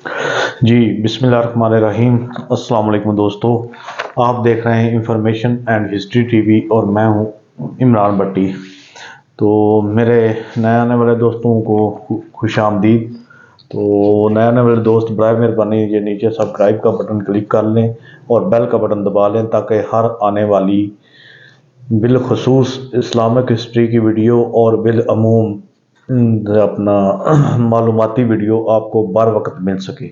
جی बिस्मिल्लाहिर्रहमानिर्रहीम। अस्सलाम वालेकुम दोस्तों, आप देख रहे हैं इंफॉर्मेशन एंड हिस्ट्री टीवी और मैं हूं इमरान भट्टी। तो मेरे नए आने वाले दोस्तों को खुश आमदीद। तो नए आने वाले दोस्त बराए मेहरबानी ये नीचे सब्सक्राइब का बटन क्लिक कर लें और बेल का बटन दबा लें ताकि हर आने वाली बिलखसूस इस्लामिक हिस्ट्री की वीडियो और बिलअमूम अपना मालूमाती वीडियो आपको बर वक्त मिल सके।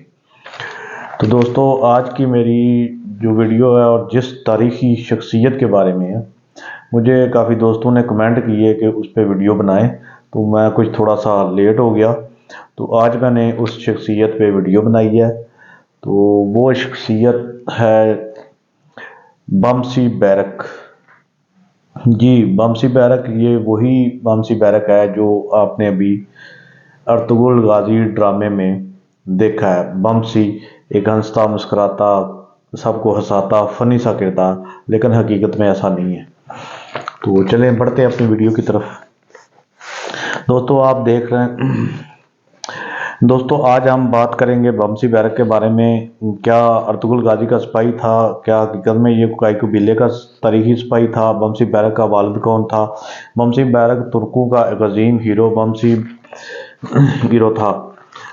तो दोस्तों, आज की मेरी जो वीडियो है और जिस तारीख़ी शख्सियत के बारे में है, मुझे काफ़ी दोस्तों ने कमेंट किए कि उस पर वीडियो बनाएं, तो मैं कुछ थोड़ा सा लेट हो गया। तो आज मैंने उस शख्सियत पे वीडियो बनाई है। तो वो शख्सियत है बमसी बैरक। जी, बमसी बैरक ये वही बमसी बैरक है जो आपने अभी अर्तुगरुल गाजी ड्रामे में देखा है। बमसी एक हंसता मुस्कुराता सबको हंसाता फनी सा किरदार, लेकिन हकीकत में ऐसा नहीं है। तो चलें बढ़ते हैं अपनी वीडियो की तरफ। दोस्तों, आप देख रहे हैं दोस्तों, आज हम बात करेंगे बमसी बैरक के बारे में। क्या अर्तुगरुल गाजी का सिपाही था? क्या हकीकत में ये काई कबीले का तारीखी सिपाही था? बमसी बैरक का वालिद कौन था? बमसी बैरक तुर्कों का एक अजीम हीरो बमसी था।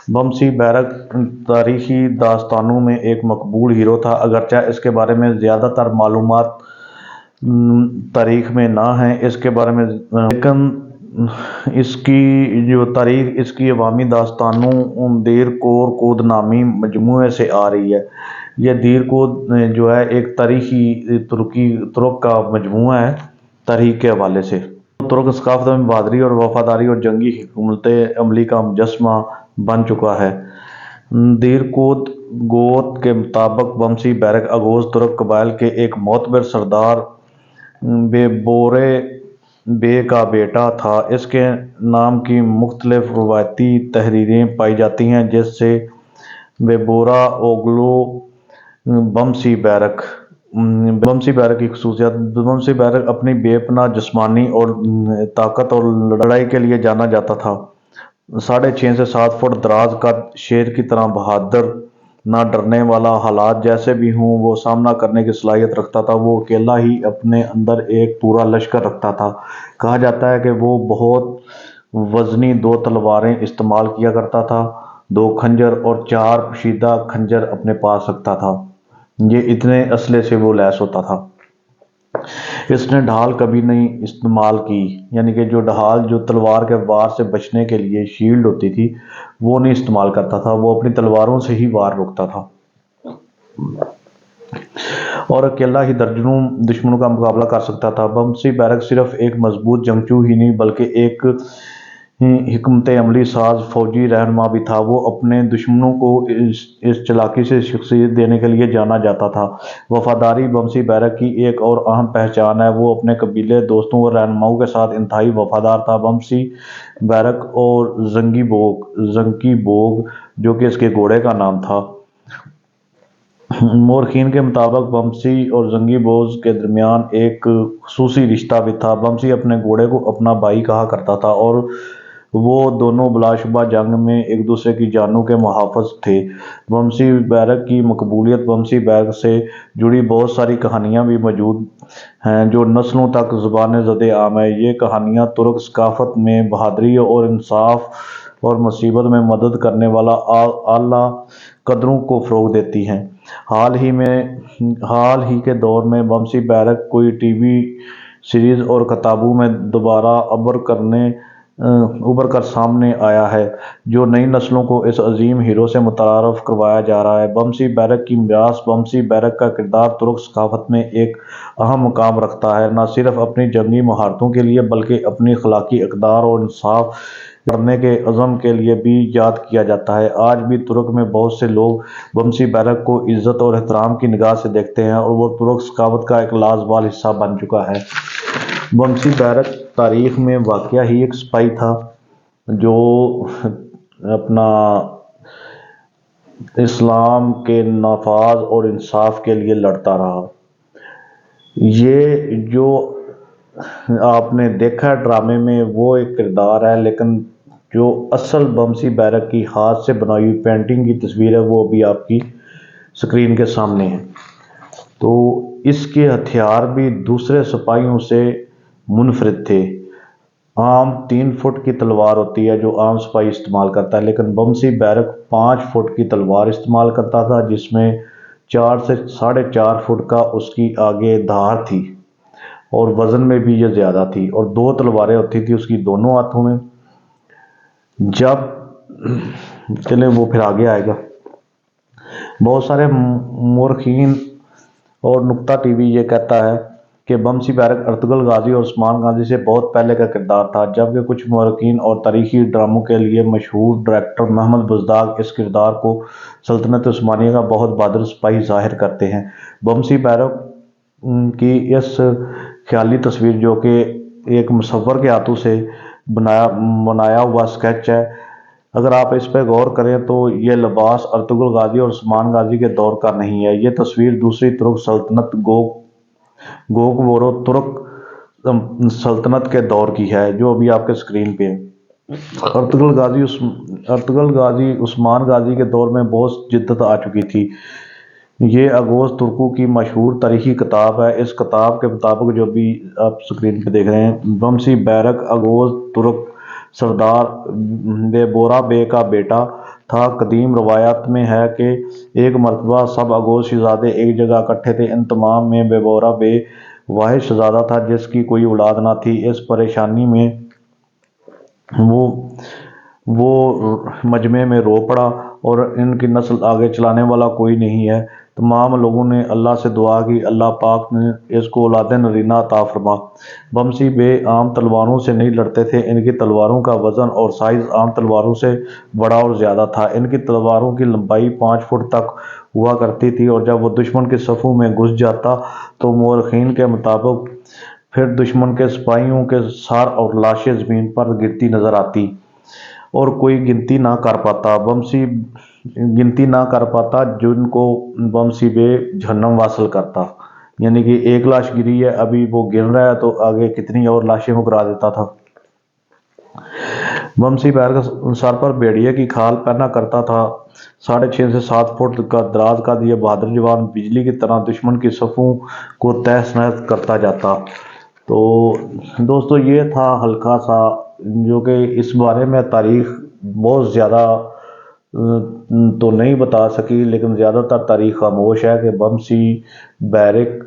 बमसी बैरक तारीखी दास्तानों में एक मकबूल हीरो था, अगरचे इसके बारे में ज़्यादातर मालूमात तारीख में ना है इसके बारे में, लेकिन इसकी जो तारीख इसकी अवामी दास्तानों दीर कोर कोद नामी मजमूए से आ रही है। यह दीर कोद जो है एक तारीखी तुर्क का मजमूआ है तारीख के हवाले से। तुर्क सकाफत में बहादुरी और वफादारी और जंगी हिकमत अमली का मुजस्मा बन चुका है। दीर कोद गोत के मुताबिक बमसी बैरक अगोज तुर्क कबाइल के एक मोतबर सरदार बेबोरे बे का बेटा था। इसके नाम की मुख्तलिफ रवायती तहरीरें पाई जाती हैं, जिससे बेबोरा ओगलो बमसी बैरक की खसूसियात। बमसी बैरक अपनी बेपनाह जिस्मानी और ताकत और लड़ाई के लिए जाना जाता था। 6.5 से 7 फुट दराज का शेर की तरह बहादुर, ना डरने वाला, हालात जैसे भी हों वो सामना करने की सलाहियत रखता था। वो अकेला ही अपने अंदर एक पूरा लश्कर रखता था। कहा जाता है कि वो बहुत वजनी 2 तलवारें इस्तेमाल किया करता था, 2 खंजर और 4 पोशीदा खंजर अपने पास रखता था। ये इतने असले से वो लैस होता था। इसने ढाल कभी नहीं इस्तेमाल की, यानी कि जो ढाल जो तलवार के वार से बचने के लिए शील्ड होती थी वो नहीं इस्तेमाल करता था। वो अपनी तलवारों से ही वार रोकता था और अकेला ही दर्जनों दुश्मनों का मुकाबला कर सकता था। बमसी बैरक सिर्फ एक मजबूत जंगजू ही नहीं बल्कि एक हिकमत अमली साज फौजी रहनुमा भी था। वो अपने दुश्मनों को इस चालाकी से शख्सियत देने के लिए जाना जाता था। वफादारी बमसी बैरक की एक और अहम पहचान है। वो अपने कबीले, दोस्तों और रहनुमाओं के साथ इंतहाई वफादार था। बमसी बैरक और जंगी बोग जो कि इसके घोड़े का नाम था, मोरखीन के मुताबिक बमसी और जंगी बोज के दरमियान एक खुसूसी रिश्ता भी था। बमसी अपने घोड़े को अपना भाई कहा करता था और वो दोनों बिलाशुबा जंग में एक दूसरे की जानों के मुहाफ़िज़ थे। बमसी बैरक की मकबूलियत बमसी बैरक से जुड़ी बहुत सारी कहानियाँ भी मौजूद हैं जो नस्लों तक ज़ुबान ज़द आम है। ये कहानियाँ तुर्क सकाफत में बहादुरी और इंसाफ और मुसीबत में मदद करने वाला आला कदरों को फ़रोग़ देती हैं। हाल ही के दौर में बमसी बैरक कोई टीवी सीरीज़ और किताबों में दोबारा उभर कर सामने आया है, जो नई नस्लों को इस अजीम हीरो से मुतारफ़ करवाया जा रहा है। बमसी बैरक की मीरास। बमसी बैरक का किरदार तुर्क सकाफत में एक अहम मुकाम रखता है, न सिर्फ अपनी जंगी महारतों के लिए बल्कि अपनी अखलाकी इक़दार और इंसाफ करने के अज़म के लिए भी याद किया जाता है। आज भी तुर्क में बहुत से लोग बमसी बैरक को इज़्ज़त और एहतराम की निगाह से देखते हैं और वो तुर्क सकाफत का एक लाजवाब हिस्सा बन चुका है। बमसी बैरक तारीख में वाकया ही एक सिपाही था जो अपना इस्लाम के नफाज और इंसाफ के लिए लड़ता रहा। ये जो आपने देखा ड्रामे में वो एक किरदार है, लेकिन جو اصل بمسی بیرک کی ہاتھ سے بنائی ہوئی پینٹنگ کی تصویر ہے وہ ابھی آپ کی سکرین کے سامنے ہے۔ تو اس کے ہتھیار بھی دوسرے سپاہیوں سے منفرد تھے۔ عام 3 فٹ کی تلوار ہوتی ہے جو عام سپاہی استعمال کرتا ہے، لیکن بمسی بیرک 5 فٹ کی تلوار استعمال کرتا تھا، جس میں 4 سے 4.5 فٹ کا اس کی آگے دھار تھی، اور وزن میں بھی یہ زیادہ تھی، اور 2 تلواریں ہوتی تھی اس کی دونوں ہاتھوں میں۔ جب چلیں وہ پھر آگے آئے گا۔ بہت سارے مورخین اور نکتہ ٹی وی یہ کہتا ہے کہ بمسی بیرک ارطغرل غازی اور عثمان غازی سے بہت پہلے کا کردار تھا، جبکہ کچھ مورخین اور تاریخی ڈراموں کے لیے مشہور ڈائریکٹر محمد بزدار اس کردار کو سلطنت عثمانیہ کا بہت بہادر سپاہی ظاہر کرتے ہیں۔ بمسی بیرک کی اس خیالی تصویر جو کہ ایک مصور کے ہاتھوں سے بنایا ہوا اسکیچ ہے، اگر آپ اس پہ غور کریں تو یہ لباس ارطغرل غازی اور عثمان غازی کے دور کا نہیں ہے۔ یہ تصویر دوسری ترک سلطنت گوگورو ترک سلطنت کے دور کی ہے، جو ابھی آپ کے سکرین پہ ہے۔ ارطغرل غازی عثمان غازی کے دور میں بہت جدت آ چکی تھی۔ یہ اغوز ترکوں کی مشہور تاریخی کتاب ہے۔ اس کتاب کے مطابق جو بھی آپ سکرین پہ دیکھ رہے ہیں، بمسی بیرک اغوز ترک سردار بیبورا بے کا بیٹا تھا۔ قدیم روایات میں ہے کہ ایک مرتبہ سب اغوز شہزادے ایک جگہ اکٹھے تھے۔ ان تمام میں بیبورا بے واحد شہزادہ تھا جس کی کوئی اولاد نہ تھی۔ اس پریشانی میں وہ مجمع میں رو پڑا اور ان کی نسل آگے چلانے والا کوئی نہیں ہے۔ تمام لوگوں نے اللہ سے دعا کی، اللہ پاک نے اس کو اولاد نرینہ عطا فرما۔ بمسی بے عام تلواروں سے نہیں لڑتے تھے، ان کی تلواروں کا وزن اور سائز عام تلواروں سے بڑا اور زیادہ تھا۔ ان کی تلواروں کی لمبائی 5 فٹ تک ہوا کرتی تھی، اور جب وہ دشمن کے صفوں میں گھس جاتا تو مورخین کے مطابق پھر دشمن کے سپاہیوں کے سر اور لاشیں زمین پر گرتی نظر آتی، اور کوئی گنتی نہ کر پاتا جن کو بمسی بے جہنم واصل کرتا۔ یعنی کہ ایک لاش گری ہے، ابھی وہ گر رہا ہے تو آگے کتنی اور لاشیں وہ گرا دیتا تھا۔ بمسی بیرک سر پر بھیڑیے کی کھال پہنا کرتا تھا۔ 6.5 سے 7 فٹ کا دراز قد یہ بہادر جوان بجلی کی طرح دشمن کی صفوں کو تہس نہس کرتا جاتا۔ تو دوستو یہ تھا ہلکا سا، جو کہ اس بارے میں تاریخ بہت زیادہ تو نہیں بتا سکی، لیکن زیادہ تر تاریخ خاموش ہے کہ بمسی بیرک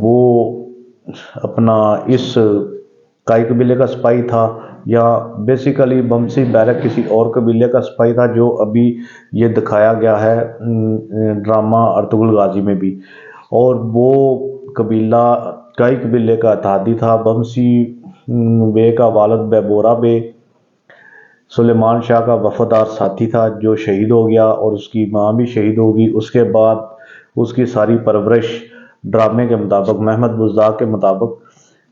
وہ اپنا اس کائی قبیلے کا سپاہی تھا، یا بیسیکلی بمسی بیرک کسی اور قبیلے کا سپاہی تھا، جو ابھی یہ دکھایا گیا ہے ڈرامہ ارطغرل غازی میں بھی۔ اور وہ قبیلہ کائی قبیلے کا اتحادی تھا۔ بمسی بے کا والد بیبورا بے سلیمان شاہ کا وفادار ساتھی تھا، جو شہید ہو گیا، اور اس کی ماں بھی شہید ہوگی۔ اس کے بعد اس کی ساری پرورش ڈرامے کے مطابق، محمد بزدار کے مطابق،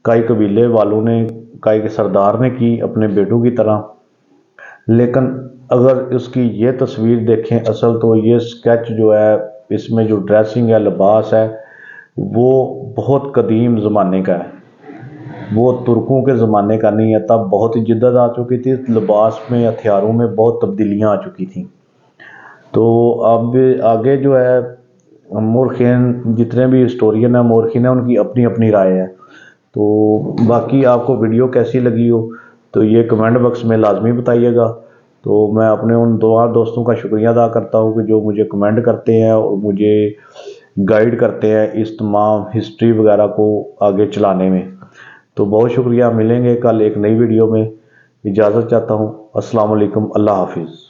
کائی قبیلے والوں نے، کائی کے سردار نے کی اپنے بیٹوں کی طرح۔ لیکن اگر اس کی یہ تصویر دیکھیں اصل، تو یہ سکیچ جو ہے، اس میں جو ڈریسنگ ہے، لباس ہے، وہ بہت قدیم زمانے کا ہے، وہ ترکوں کے زمانے کا نہیں ہے۔ تب بہت ہی جدت آ چکی تھی، لباس میں، ہتھیاروں میں بہت تبدیلیاں آ چکی تھیں۔ تو اب آگے جو ہے مورخین، جتنے بھی ہسٹورین ہیں، مورخین ہیں، ان کی اپنی اپنی رائے ہے۔ تو باقی آپ کو ویڈیو کیسی لگی ہو تو یہ کمنٹ باکس میں لازمی بتائیے گا۔ تو میں اپنے ان دوستوں کا شکریہ ادا کرتا ہوں کہ جو مجھے کمنٹ کرتے ہیں اور مجھے گائیڈ کرتے ہیں اس تمام ہسٹری وغیرہ کو آگے چلانے میں۔ تو بہت شکریہ، ملیں گے کل ایک نئی ویڈیو میں۔ اجازت چاہتا ہوں، السلام علیکم، اللہ حافظ۔